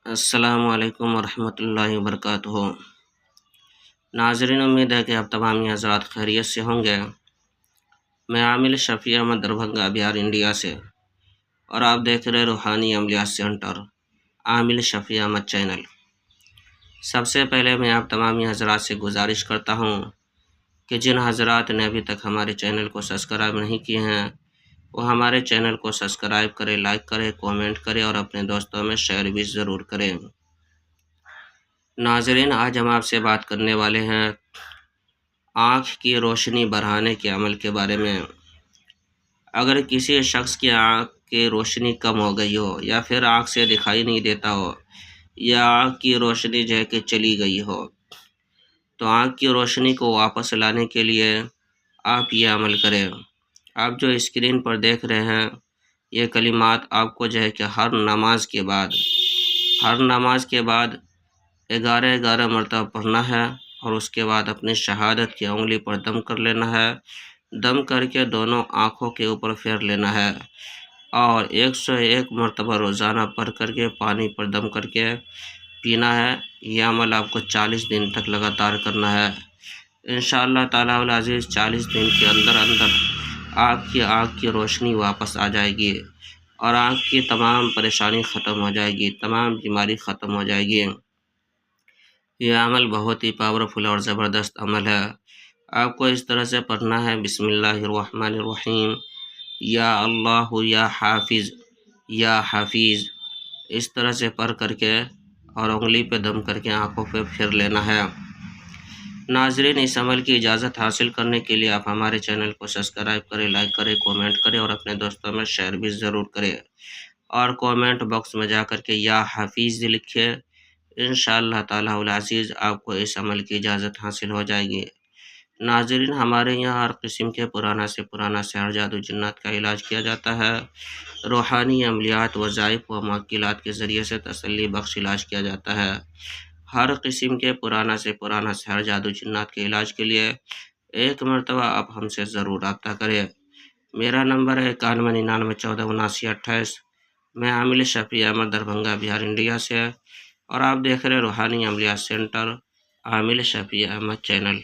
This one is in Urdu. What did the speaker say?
السلام علیکم ورحمۃ اللہ وبرکاتہ۔ ناظرین، امید ہے کہ آپ تمام حضرات خیریت سے ہوں گے۔ میں عامل شفیع احمد دربھنگہ بہار انڈیا سے، اور آپ دیکھ رہے روحانی عملیات سینٹر عامل شفیع احمد چینل۔ سب سے پہلے میں آپ تمام حضرات سے گزارش کرتا ہوں کہ جن حضرات نے ابھی تک ہمارے چینل کو سبسکرائب نہیں کیے ہیں وہ ہمارے چینل کو سبسکرائب کرے، لائک کرے، کومنٹ کرے اور اپنے دوستوں میں شیئر بھی ضرور کریں۔ ناظرین، آج ہم آپ سے بات کرنے والے ہیں آنکھ کی روشنی بڑھانے کے عمل کے بارے میں۔ اگر کسی شخص کی آنکھ کی روشنی کم ہو گئی ہو، یا پھر آنکھ سے دکھائی نہیں دیتا ہو، یا آنکھ کی روشنی جو ہے کہ چلی گئی ہو، تو آنکھ کی روشنی کو واپس لانے کے لیے آپ یہ عمل کریں۔ آپ جو اسکرین پر دیکھ رہے ہیں یہ کلمات آپ کو جو ہے کہ ہر نماز کے بعد 11 مرتبہ پڑھنا ہے، اور اس کے بعد اپنی شہادت کی انگلی پر دم کر لینا ہے۔ دم کر کے دونوں آنکھوں کے اوپر پھیر لینا ہے، اور 101 مرتبہ روزانہ پڑھ کر کے پانی پر دم کر کے پینا ہے۔ یہ عمل آپ کو 40 دن تک لگاتار کرنا ہے۔ انشاءاللہ تعالیٰ العزیز 40 دن کے اندر آپ کی آنکھ کی روشنی واپس آ جائے گی، اور آنکھ کی تمام پریشانی ختم ہو جائے گی، تمام بیماری ختم ہو جائے گی۔ یہ عمل بہت ہی پاورفل اور زبردست عمل ہے۔ آپ کو اس طرح سے پڑھنا ہے: بسم اللہ الرحمن الرحیم، یا اللہ یا حافظ یا حفیظ، اس طرح سے پڑھ کر کے اور انگلی پہ دم کر کے آنکھوں پہ پھیر لینا ہے۔ ناظرین، اس عمل کی اجازت حاصل کرنے کے لیے آپ ہمارے چینل کو سبسکرائب کریں، لائک کریں، کومنٹ کریں اور اپنے دوستوں میں شیئر بھی ضرور کریں، اور کومنٹ باکس میں جا کر کے یا حفیظ لکھیں۔ انشاءاللہ تعالیٰ العزیز آپ کو اس عمل کی اجازت حاصل ہو جائے گی۔ ناظرین، ہمارے یہاں ہر قسم کے پرانا سے پرانا سحر، جادو، جنات کا علاج کیا جاتا ہے۔ روحانی عملیات، وظائف و معقولات کے ذریعے سے تسلی بخش علاج کیا جاتا ہے۔ ہر قسم کے پرانا سے پرانا سحر، جادو، جنات کے علاج کے لیے ایک مرتبہ آپ ہم سے ضرور رابطہ کریں۔ میرا نمبر ہے 9199147928۔ میں عامل شفیع احمد دربھنگہ بہار انڈیا سے، اور آپ دیکھ رہے روحانی عملیات سینٹر عامل شفیع احمد چینل۔